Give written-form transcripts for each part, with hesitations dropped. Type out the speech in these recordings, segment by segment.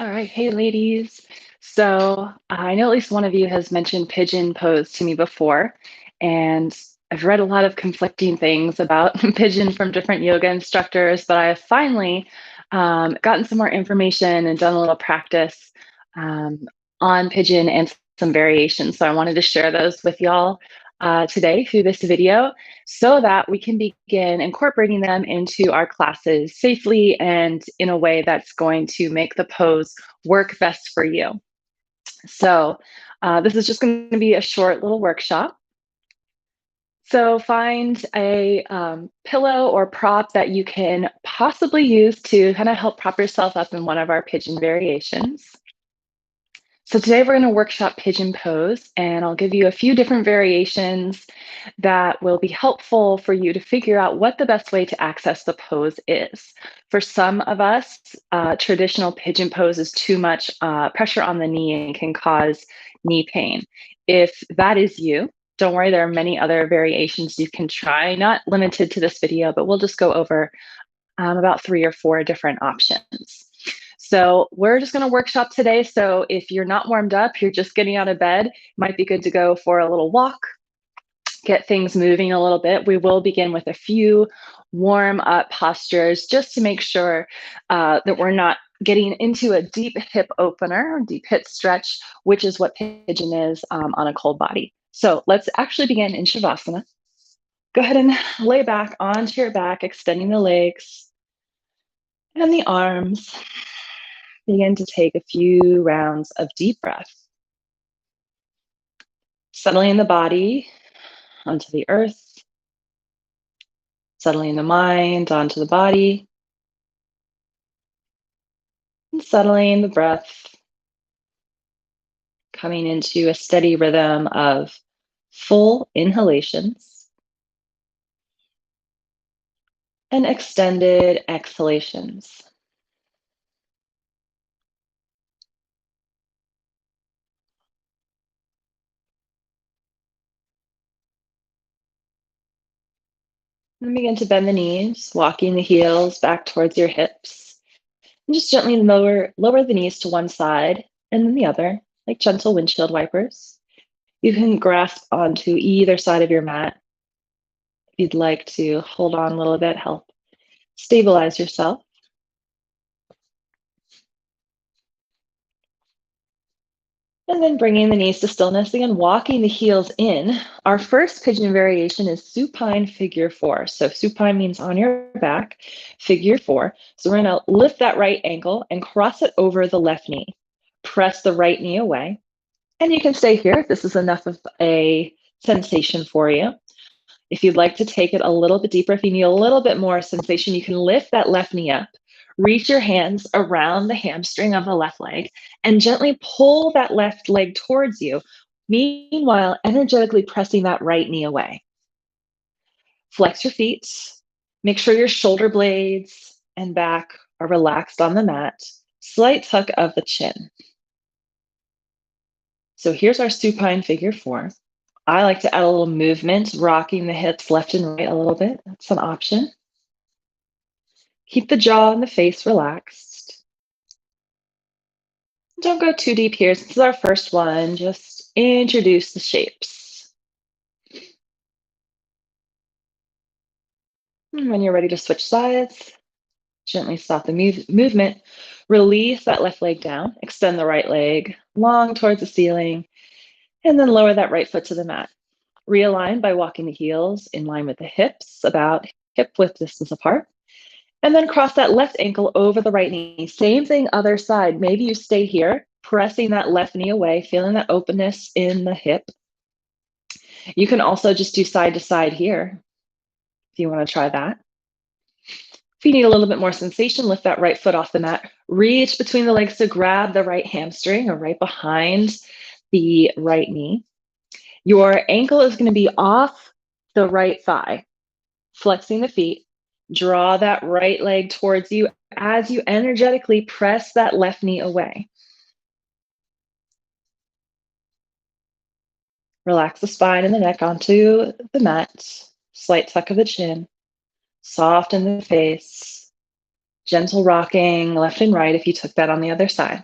All right. Hey, ladies. So I know at least one of you has mentioned pigeon pose to me before, and I've read a lot of conflicting things about pigeon from different yoga instructors, but I have finally gotten some more information and done a little practice um, on pigeon and some variations. So I wanted to share those with y'all today through this video so that we can begin incorporating them into our classes safely and in a way that's going to make the pose work best for you. So this is just going to be a short little workshop. So find a pillow or prop that you can possibly use to kind of help prop yourself up in one of our pigeon variations. So today we're going to workshop pigeon pose, and I'll give you a few different variations that will be helpful for you to figure out what the best way to access the pose is. For some of us, traditional pigeon pose is too much pressure on the knee and can cause knee pain. If that is you, don't worry, there are many other variations you can try, not limited to this video, but we'll just go over about 3 or 4 different options. So we're just going to workshop today. So if you're not warmed up, you're just getting out of bed, it might be good to go for a little walk, get things moving a little bit. We will begin with a few warm up postures just to make sure that we're not getting into a deep hip opener, deep hip stretch, which is what pigeon is on a cold body. So let's actually begin in Shavasana. Go ahead and lay back onto your back, extending the legs and the arms. Begin to take a few rounds of deep breath. Settling the body onto the earth. Settling the mind onto the body. And settling the breath. Coming into a steady rhythm of full inhalations and extended exhalations. And begin to bend the knees, walking the heels back towards your hips. And just gently lower the knees to one side and then the other, like gentle windshield wipers. You can grasp onto either side of your mat. If you'd like to hold on a little bit, help stabilize yourself. And then bringing the knees to stillness, again, walking the heels in. Our first pigeon variation is supine figure 4. So supine means on your back, figure 4. So we're going to lift that right ankle and cross it over the left knee. Press the right knee away. And you can stay here if this is enough of a sensation for you. If you'd like to take it a little bit deeper, if you need a little bit more sensation, you can lift that left knee up, reach your hands around the hamstring of the left leg, and gently pull that left leg towards you, meanwhile, energetically pressing that right knee away. Flex your feet. Make sure your shoulder blades and back are relaxed on the mat. Slight tuck of the chin. So here's our supine figure 4. I like to add a little movement, rocking the hips left and right a little bit. That's an option. Keep the jaw and the face relaxed. Don't go too deep here. This is our first one. Just introduce the shapes. And when you're ready to switch sides, gently stop the movement. Release that left leg down. Extend the right leg long towards the ceiling. And then lower that right foot to the mat. Realign by walking the heels in line with the hips, about hip width distance apart. And then cross that left ankle over the right knee. Same thing, other side. Maybe you stay here, pressing that left knee away, feeling that openness in the hip. You can also just do side to side here if you want to try that. If you need a little bit more sensation, lift that right foot off the mat. Reach between the legs to grab the right hamstring or right behind the right knee. Your ankle is going to be off the right thigh, flexing the feet. Draw that right leg towards you as you energetically press that left knee away. Relax the spine and the neck onto the mat. Slight tuck of the chin. Soft in the face. Gentle rocking left and right if you took that on the other side.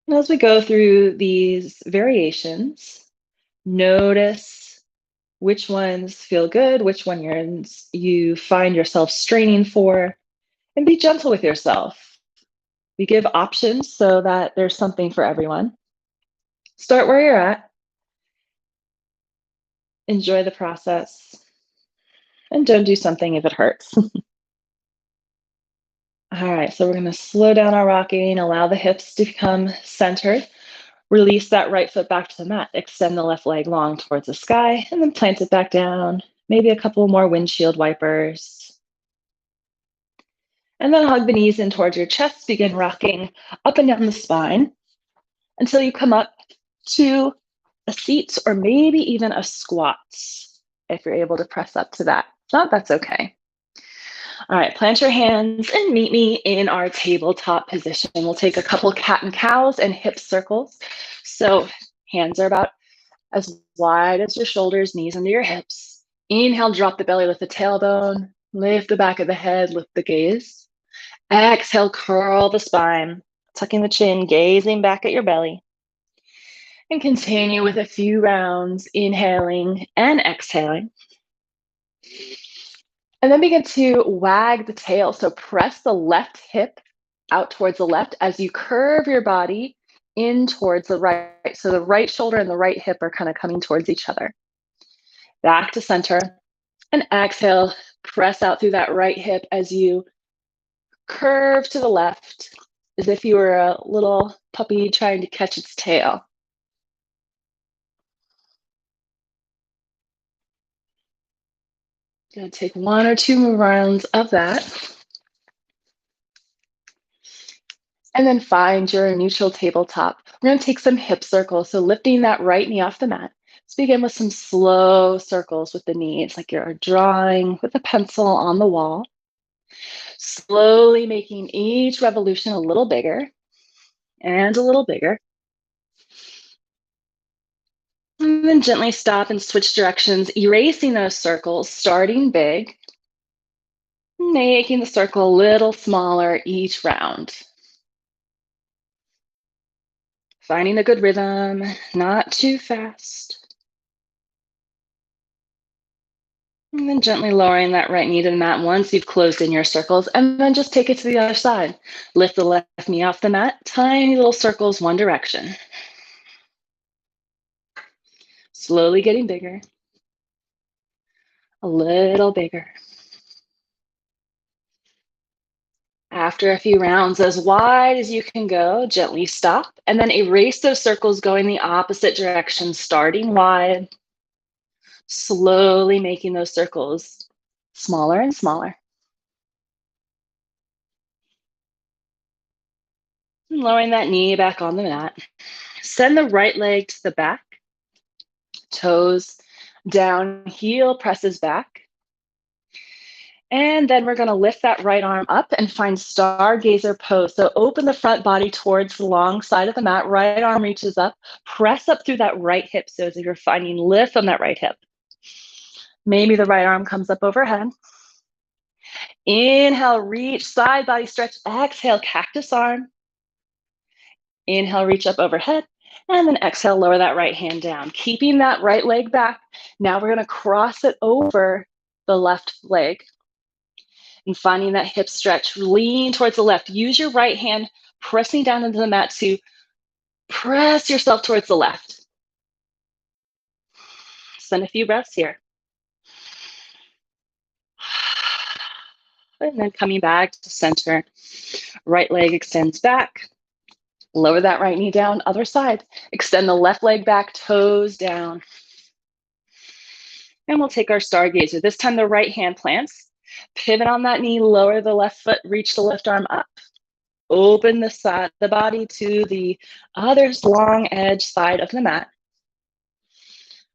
And as we go through these variations, notice which ones feel good, which ones you find yourself straining for, and be gentle with yourself. We give options so that there's something for everyone. Start where you're at, enjoy the process, and don't do something if it hurts. All right, so we're going to slow down our rocking, allow the hips to become centered. Release that right foot back to the mat. Extend the left leg long towards the sky, and then plant it back down. Maybe a couple more windshield wipers. And then hug the knees in towards your chest. Begin rocking up and down the spine until you come up to a seat or maybe even a squat if you're able to press up to that. If not, that's okay. All right, plant your hands and meet me in our tabletop position. We'll take a couple cat and cows and hip circles. So hands are about as wide as your shoulders, knees under your hips. Inhale, drop the belly, lift the tailbone, lift the back of the head, lift the gaze. Exhale, curl the spine, tucking the chin, gazing back at your belly. And continue with a few rounds, inhaling and exhaling. And then begin to wag the tail. So press the left hip out towards the left as you curve your body in towards the right. So the right shoulder and the right hip are kind of coming towards each other. Back to center. And exhale, press out through that right hip as you curve to the left, as if you were a little puppy trying to catch its tail. Gonna take one or two more rounds of that. And then find your neutral tabletop. We're gonna take some hip circles. So lifting that right knee off the mat. Let's begin with some slow circles with the knees, like you're drawing with a pencil on the wall. Slowly making each revolution a little bigger and a little bigger. And then gently stop and switch directions, erasing those circles, starting big, making the circle a little smaller each round. Finding a good rhythm, not too fast. And then gently lowering that right knee to the mat once you've closed in your circles, and then just take it to the other side. Lift the left knee off the mat, tiny little circles one direction. Slowly getting bigger, a little bigger. After a few rounds, as wide as you can go, gently stop, and then erase those circles going the opposite direction, starting wide, slowly making those circles smaller and smaller. And lowering that knee back on the mat. Send the right leg to the back, toes down, heel presses back. And then we're going to lift that right arm up and find stargazer pose. So open the front body towards the long side of the mat. Right arm reaches up. Press up through that right hip. So as if you're finding lift on that right hip. Maybe the right arm comes up overhead. Inhale, reach, side body stretch. Exhale, cactus arm. Inhale, reach up overhead. And then exhale, lower that right hand down. Keeping that right leg back. Now we're going to cross it over the left leg. And finding that hip stretch, lean towards the left. Use your right hand, pressing down into the mat to press yourself towards the left. Send a few breaths here. And then coming back to center. Right leg extends back. Lower that right knee down, other side. Extend the left leg back, toes down. And we'll take our stargazer. This time the right hand plants. Pivot on that knee, lower the left foot, reach the left arm up. Open the side, the body to the other long edge side of the mat.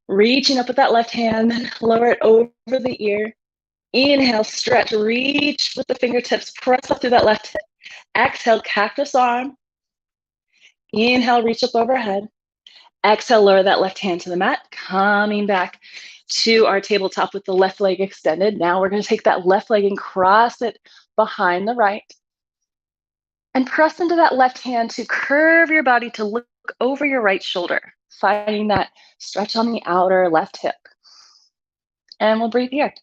Reaching up with that left hand, lower it over the ear. Inhale, stretch, reach with the fingertips, press up through that left hip. Exhale, cactus arm. Inhale, reach up overhead. Exhale, lower that left hand to the mat, coming back to our tabletop with the left leg extended. Now we're going to take that left leg and cross it behind the right. And press into that left hand to curve your body to look over your right shoulder, finding that stretch on the outer left hip. And we'll breathe here.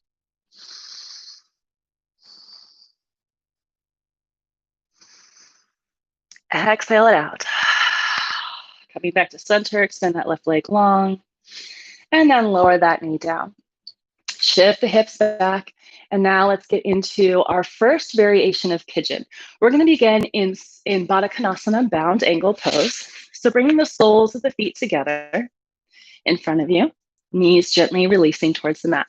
Exhale it out. Coming back to center, extend that left leg long, and then lower that knee down. Shift the hips back, and now let's get into our first variation of pigeon. We're going to begin in Baddha Konasana, bound angle pose. So bringing the soles of the feet together in front of you, knees gently releasing towards the mat.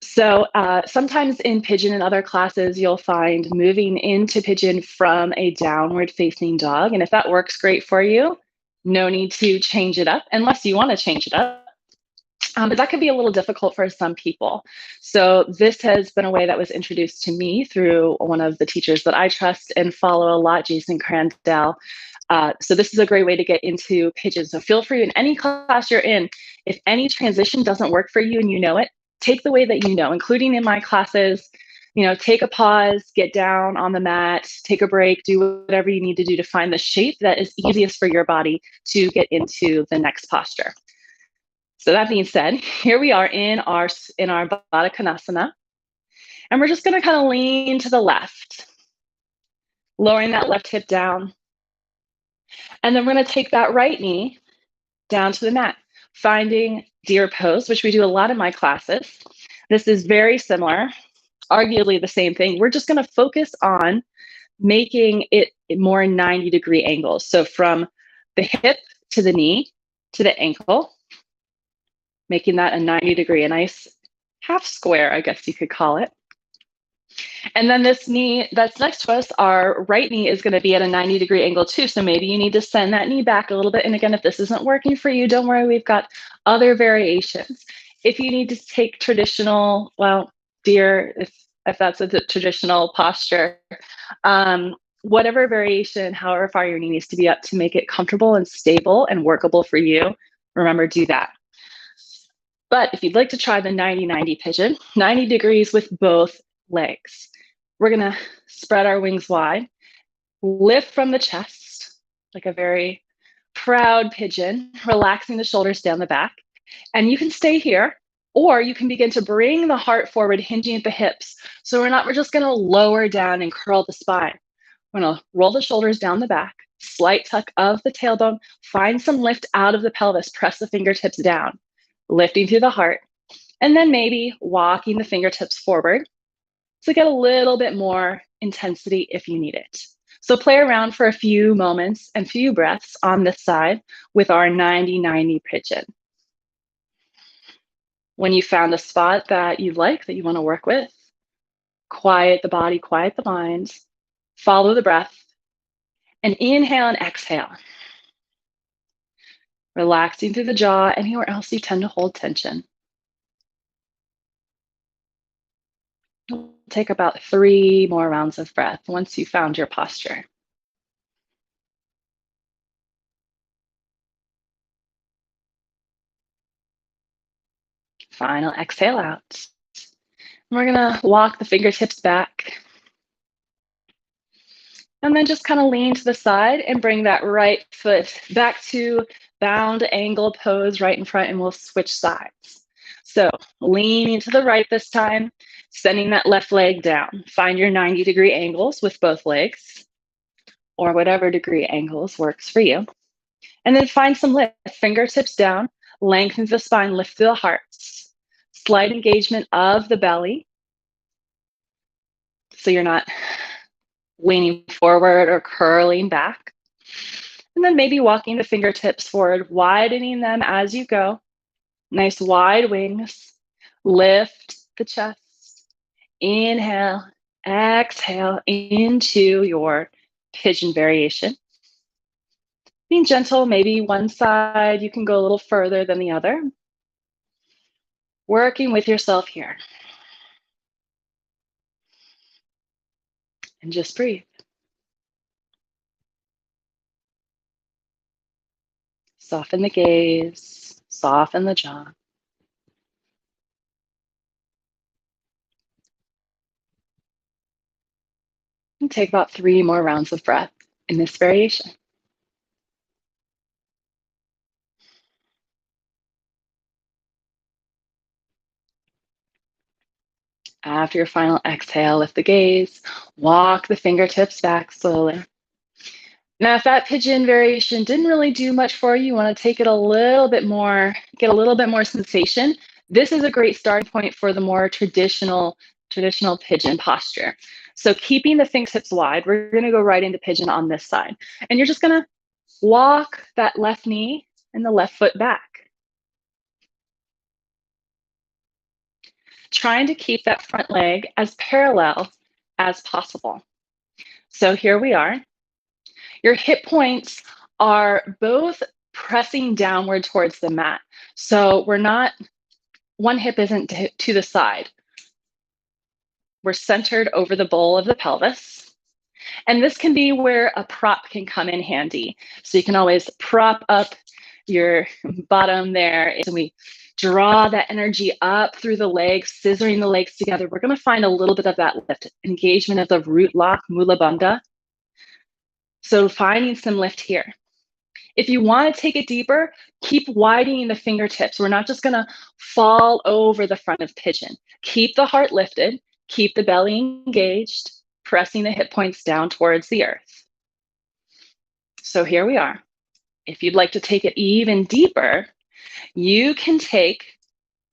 So sometimes in pigeon and other classes, you'll find moving into pigeon from a downward facing dog. And if that works great for you, no need to change it up unless you want to change it up. But that could be a little difficult for some people. So this has been a way that was introduced to me through one of the teachers that I trust and follow a lot, Jason Crandell. So this is a great way to get into pigeon. So feel free in any class you're in, if any transition doesn't work for you and you know it, take the way that you know, including in my classes. Take a pause, get down on the mat, take a break, do whatever you need to do to find the shape that is easiest for your body to get into the next posture. So that being said, here we are in our Baddha Konasana, and we're just going to kind of lean to the left, lowering that left hip down. And then we're going to take that right knee down to the mat, finding deer pose, which we do a lot in my classes. This is very similar, arguably the same thing. We're just going to focus on making it more 90-degree angles. So from the hip to the knee to the ankle, making that a 90-degree, a nice half square, I guess you could call it. And then this knee that's next to us, our right knee, is going to be at a 90-degree angle too. So maybe you need to send that knee back a little bit. And again, if this isn't working for you, don't worry, we've got other variations. If you need to take traditional, deer, if that's a traditional posture, whatever variation, however far your knee needs to be up to make it comfortable and stable and workable for you, remember, do that. But if you'd like to try the 90-90 pigeon, 90 degrees with both legs, we're going to spread our wings wide, lift from the chest like a very proud pigeon, relaxing the shoulders down the back. And you can stay here, or you can begin to bring the heart forward, hinging at the hips. So we're just going to lower down and curl the spine. We're going to roll the shoulders down the back, slight tuck of the tailbone, find some lift out of the pelvis, press the fingertips down, lifting through the heart, and then maybe walking the fingertips forward to get a little bit more intensity if you need it. So play around for a few moments and few breaths on this side with our 90-90 pigeon. When you found a spot that you like, that you want to work with, quiet the body, quiet the mind, follow the breath, and inhale and exhale. Relaxing through the jaw, anywhere else you tend to hold tension. We'll take about 3 more rounds of breath once you found your posture. Final exhale out. We're going to walk the fingertips back. And then just kind of lean to the side and bring that right foot back to bound angle pose right in front, and we'll switch sides. So leaning to the right this time, sending that left leg down. Find your 90-degree angles with both legs, or whatever degree angles works for you. And then find some lift, fingertips down, lengthen the spine, lift the heart. Slight engagement of the belly, so you're not leaning forward or curling back. And then maybe walking the fingertips forward, widening them as you go. Nice wide wings. Lift the chest. Inhale, exhale into your pigeon variation. Being gentle, maybe one side you can go a little further than the other. Working with yourself here. And just breathe. Soften the gaze, soften the jaw. And take about 3 more rounds of breath in this variation. After your final exhale, lift the gaze, walk the fingertips back slowly. Now, if that pigeon variation didn't really do much for you, you want to take it a little bit more, get a little bit more sensation. This is a great starting point for the more traditional pigeon posture. So keeping the fingertips wide, we're going to go right into pigeon on this side. And you're just going to walk that left knee and the left foot back. Trying to keep that front leg as parallel as possible. So here we are. Your hip points are both pressing downward towards the mat. So we're not, one hip isn't to the side. We're centered over the bowl of the pelvis. And this can be where a prop can come in handy. So you can always prop up your bottom there. And we draw that energy up through the legs, scissoring the legs together. We're going to find a little bit of that lift, engagement of the root lock, mula bandha. So finding some lift here. If you want to take it deeper, keep widening the fingertips. We're not just going to fall over the front of pigeon. Keep the heart lifted, keep the belly engaged, pressing the hip points down towards the earth. So here we are. If you'd like to take it even deeper, you can take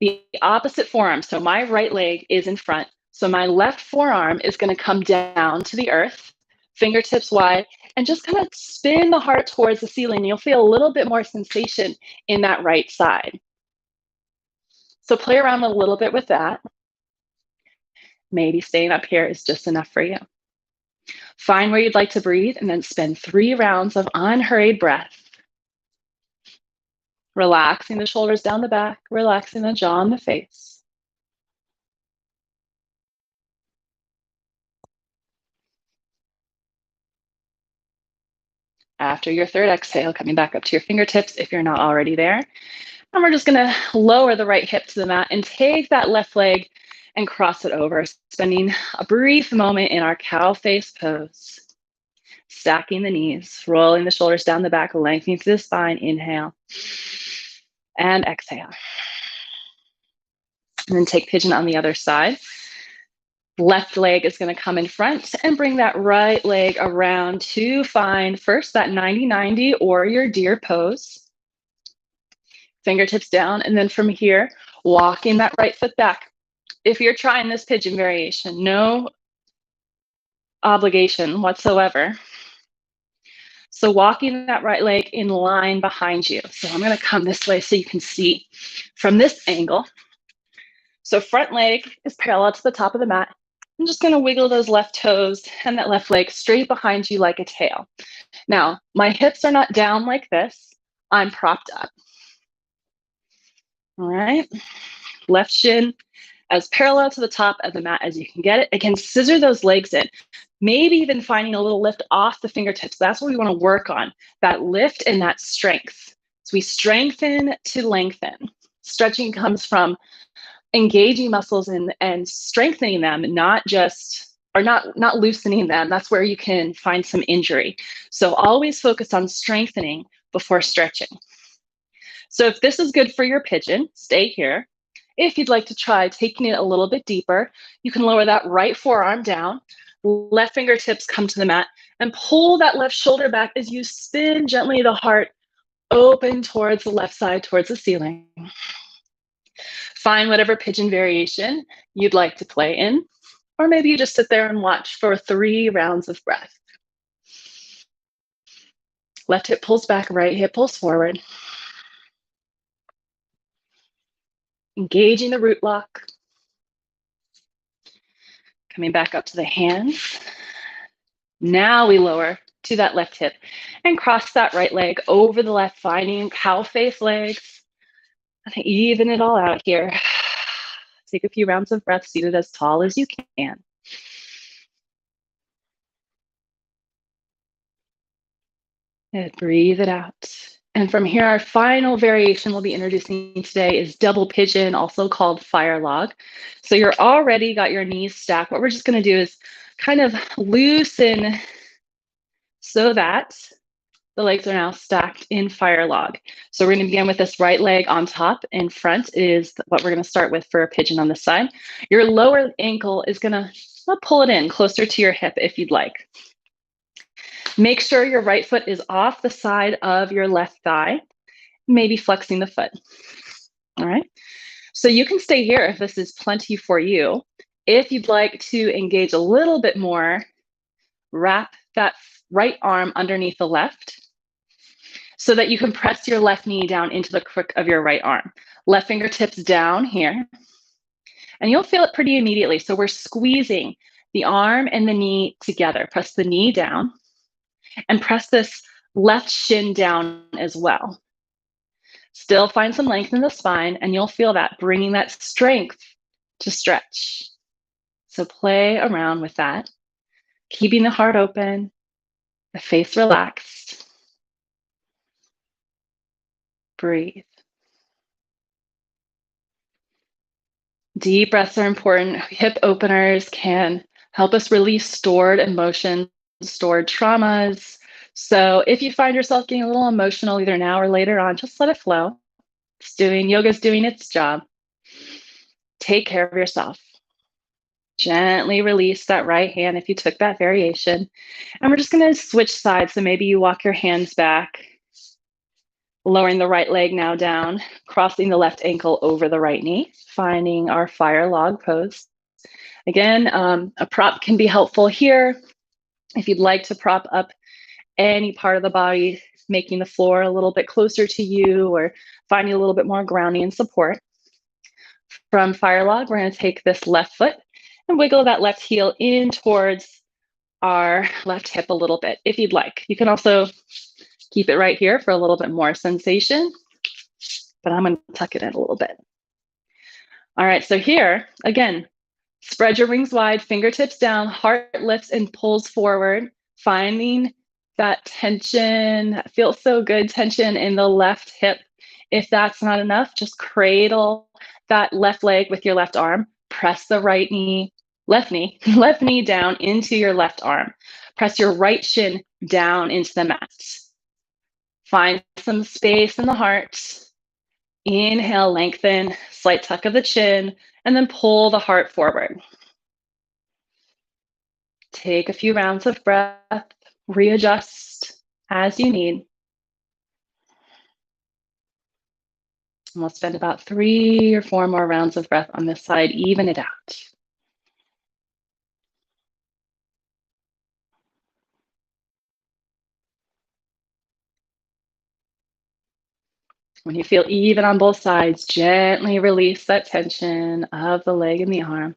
the opposite forearm. So my right leg is in front. So my left forearm is going to come down to the earth, fingertips wide, and just kind of spin the heart towards the ceiling. You'll feel a little bit more sensation in that right side. So play around a little bit with that. Maybe staying up here is just enough for you. Find where you'd like to breathe and then spend 3 rounds of unhurried breath. Relaxing the shoulders down the back, relaxing the jaw and the face. After your third exhale, coming back up to your fingertips if you're not already there. And we're just gonna lower the right hip to the mat and take that left leg and cross it over, spending a brief moment in our cow face pose. Stacking the knees, rolling the shoulders down the back, lengthening through the spine. Inhale and exhale. And then take pigeon on the other side. Left leg is going to come in front and bring that right leg around to find first that 90-90 or your deer pose. Fingertips down, and then from here, walking that right foot back. If you're trying this pigeon variation, no obligation whatsoever. So walking that right leg in line behind you. So I'm going to come this way so you can see from this angle. So front leg is parallel to the top of the mat. I'm just going to wiggle those left toes and that left leg straight behind you like a tail. Now, my hips are not down like this. I'm propped up. All right. Left shin as parallel to the top of the mat as you can get it. Again, scissor those legs in. Maybe even finding a little lift off the fingertips. That's what we want to work on, that lift and that strength. So we strengthen to lengthen. Stretching comes from engaging muscles and strengthening them, not loosening them. That's where you can find some injury. So always focus on strengthening before stretching. So if this is good for your pigeon, stay here. If you'd like to try taking it a little bit deeper, you can lower that right forearm down, left fingertips come to the mat, and pull that left shoulder back as you spin gently the heart open towards the left side, towards the ceiling. Find whatever pigeon variation you'd like to play in, or maybe you just sit there and watch for 3 rounds of breath. Left hip pulls back, right hip pulls forward. Engaging the root lock. Coming back up to the hands. Now we lower to that left hip and cross that right leg over the left, finding cow face legs. I think even it all out here. Take a few rounds of breath, seated as tall as you can. And breathe it out. And from here, our final variation we'll be introducing today is double pigeon, also called fire log. So you're already got your knees stacked. What we're just going to do is kind of loosen so that the legs are now stacked in fire log. So we're going to begin with this right leg on top. In front is what we're going to start with for a pigeon on this side. Your lower ankle is going to pull it in closer to your hip if you'd like. Make sure your right foot is off the side of your left thigh, maybe flexing the foot. All right. So you can stay here if this is plenty for you. If you'd like to engage a little bit more, wrap that right arm underneath the left so that you can press your left knee down into the crook of your right arm. Left fingertips down here, and you'll feel it pretty immediately. So we're squeezing the arm and the knee together. Press the knee down and press this left shin down as well. Still find some length in the spine, and you'll feel that, bringing that strength to stretch. So play around with that, keeping the heart open, the face relaxed. Breathe. Deep breaths are important. Hip openers can help us release stored emotions, stored traumas. So if you find yourself getting a little emotional either now or later on, just let it flow. Yoga's doing its job. Take care of yourself. Gently release that right hand if you took that variation. And we're just going to switch sides. So maybe you walk your hands back, lowering the right leg now down, crossing the left ankle over the right knee, finding our fire log pose. Again, a prop can be helpful here. If you'd like to prop up any part of the body, making the floor a little bit closer to you or finding a little bit more grounding and support. From fire log, we're going to take this left foot and wiggle that left heel in towards our left hip a little bit, if you'd like. You can also keep it right here for a little bit more sensation, but I'm going to tuck it in a little bit. All right, so here, again, spread your wings wide, fingertips down, heart lifts and pulls forward, finding that tension, that feels so good, tension in the left hip. If that's not enough, just cradle that left leg with your left arm, press the left knee down into your left arm. Press your right shin down into the mat. Find some space in the heart. Inhale, lengthen, slight tuck of the chin, and then pull the heart forward. Take a few rounds of breath, readjust as you need. And we'll spend about 3 or 4 more rounds of breath on this side, even it out. When you feel even on both sides, gently release that tension of the leg and the arm.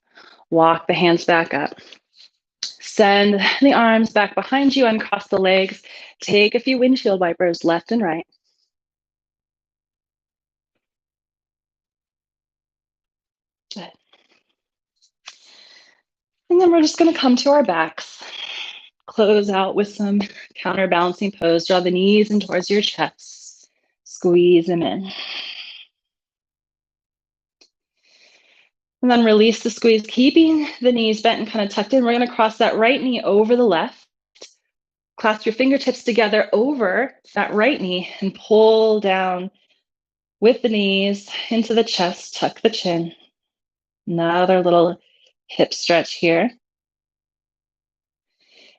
Walk the hands back up. Send the arms back behind you, uncross the legs. Take a few windshield wipers left and right. Good. And then we're just going to come to our backs. Close out with some counterbalancing pose. Draw the knees in towards your chest. Squeeze them in. And then release the squeeze, keeping the knees bent and kind of tucked in. We're going to cross that right knee over the left. Clasp your fingertips together over that right knee and pull down with the knees into the chest. Tuck the chin. Another little hip stretch here.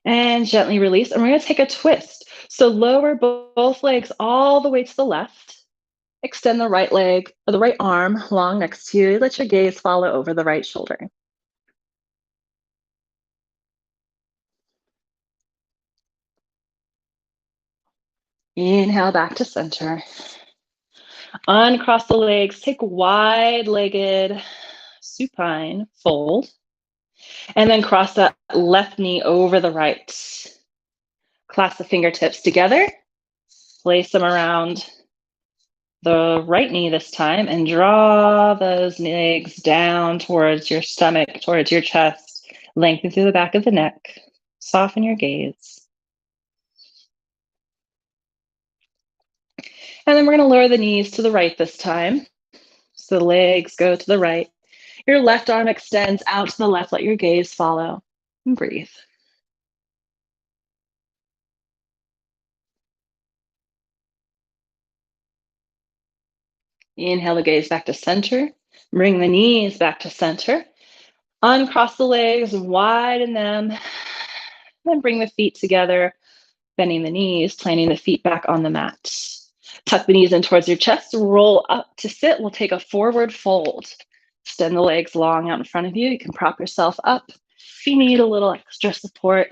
And gently release. And we're going to take a twist. So lower both legs all the way to the left. Extend the right leg or the right arm long next to you. Let your gaze follow over the right shoulder. Inhale back to center. Uncross the legs. Take wide-legged supine fold. And then cross that left knee over the right. Clasp the fingertips together. Place them around the right knee this time and draw those legs down towards your stomach, towards your chest. Lengthen through the back of the neck. Soften your gaze. And then we're going to lower the knees to the right this time. So the legs go to the right. Your left arm extends out to the left. Let your gaze follow. And breathe. Inhale the gaze back to center. Bring the knees back to center. Uncross the legs, widen them. Then bring the feet together, bending the knees, planting the feet back on the mat. Tuck the knees in towards your chest, roll up to sit. We'll take a forward fold. Extend the legs long out in front of you. You can prop yourself up if you need a little extra support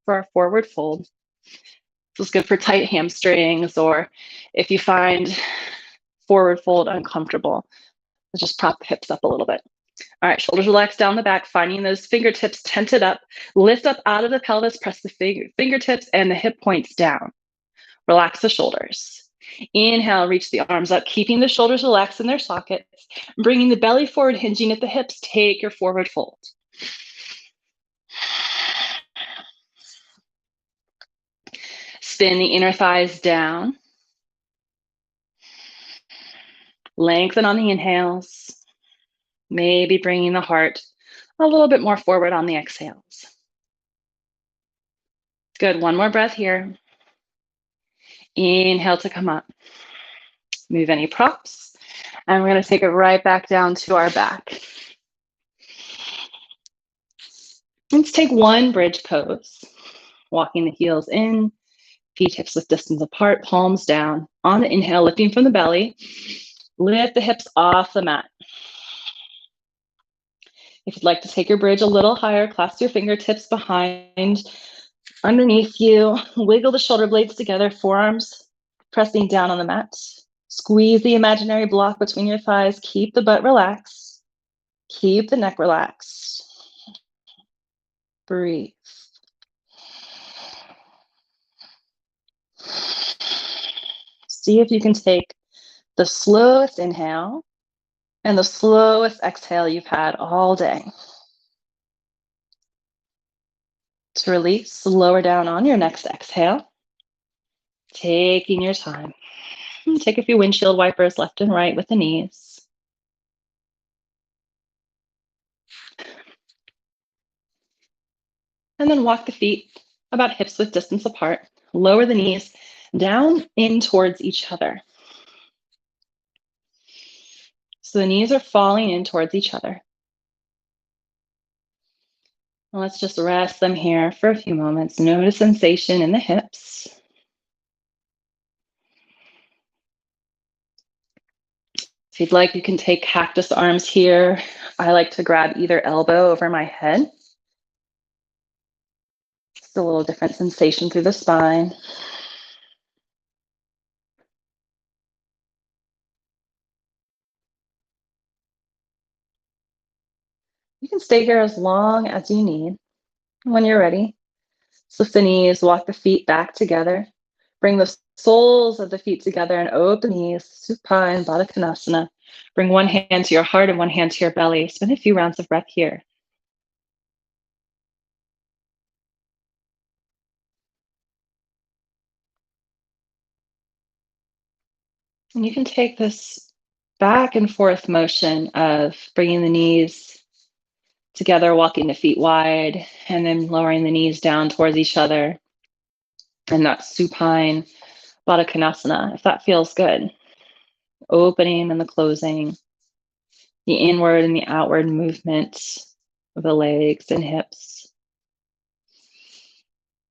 for our forward fold. This is good for tight hamstrings, or if you find forward fold uncomfortable, just prop the hips up a little bit. All right, shoulders relaxed down the back, finding those fingertips tented up. Lift up out of the pelvis, press the fingertips and the hip points down. Relax the shoulders. Inhale, reach the arms up, keeping the shoulders relaxed in their sockets. Bringing the belly forward, hinging at the hips. Take your forward fold. Spin the inner thighs down. Lengthen on the inhales. Maybe bringing the heart a little bit more forward on the exhales. Good, one more breath here. Inhale to come up. Move any props. And we're going to take it right back down to our back. Let's take one bridge pose. Walking the heels in, feet hips width distance apart, palms down. On the inhale, lifting from the belly. Lift the hips off the mat. If you'd like to take your bridge a little higher, clasp your fingertips behind, underneath you. Wiggle the shoulder blades together, forearms pressing down on the mat. Squeeze the imaginary block between your thighs. Keep the butt relaxed. Keep the neck relaxed. Breathe. See if you can take the slowest inhale and the slowest exhale you've had all day. To release, lower down on your next exhale. Taking your time. Take a few windshield wipers left and right with the knees. And then walk the feet about hips width distance apart. Lower the knees down in towards each other. So the knees are falling in towards each other. And let's just rest them here for a few moments. Notice sensation in the hips. If you'd like, you can take cactus arms here. I like to grab either elbow over my head. Just a little different sensation through the spine. You can stay here as long as you need. When you're ready, lift the knees, walk the feet back together. Bring the soles of the feet together and open knees, supine, Baddha Konasana. Bring one hand to your heart and one hand to your belly. Spend a few rounds of breath here. And you can take this back and forth motion of bringing the knees together, walking the feet wide, and then lowering the knees down towards each other. And that supine Baddha Konasana, if that feels good. Opening and the closing, the inward and the outward movement of the legs and hips.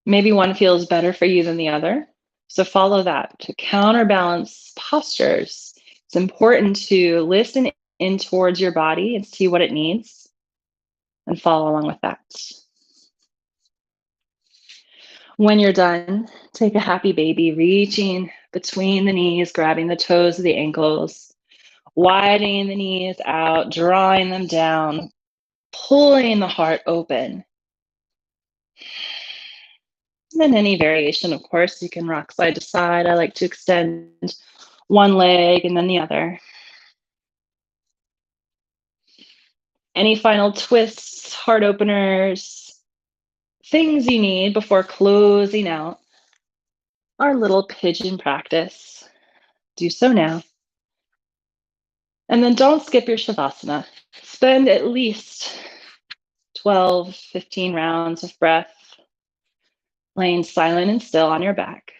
Maybe one feels better for you than the other. So follow that. To counterbalance postures, it's important to listen in towards your body and see what it needs and follow along with that. When you're done, take a happy baby, reaching between the knees, grabbing the toes of the ankles, widening the knees out, drawing them down, pulling the heart open. And then any variation, of course, you can rock side to side. I like to extend one leg and then the other. Any final twists, heart openers, things you need before closing out our little pigeon practice. Do so now. And then don't skip your Shavasana. Spend at least 12, 15 rounds of breath, laying silent and still on your back.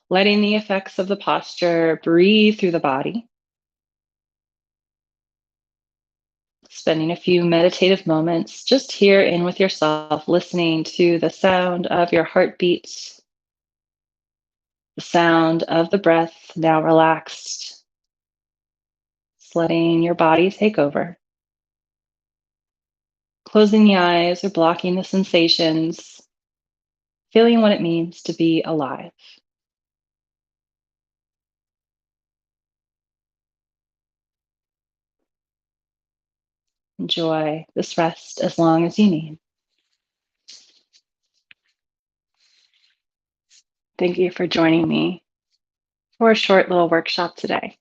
Letting the effects of the posture breathe through the body. Spending a few meditative moments just here in with yourself, listening to the sound of your heartbeat, the sound of the breath now relaxed, just letting your body take over. Closing the eyes or blocking the sensations, feeling what it means to be alive. Enjoy this rest as long as you need. Thank you for joining me for a short little workshop today.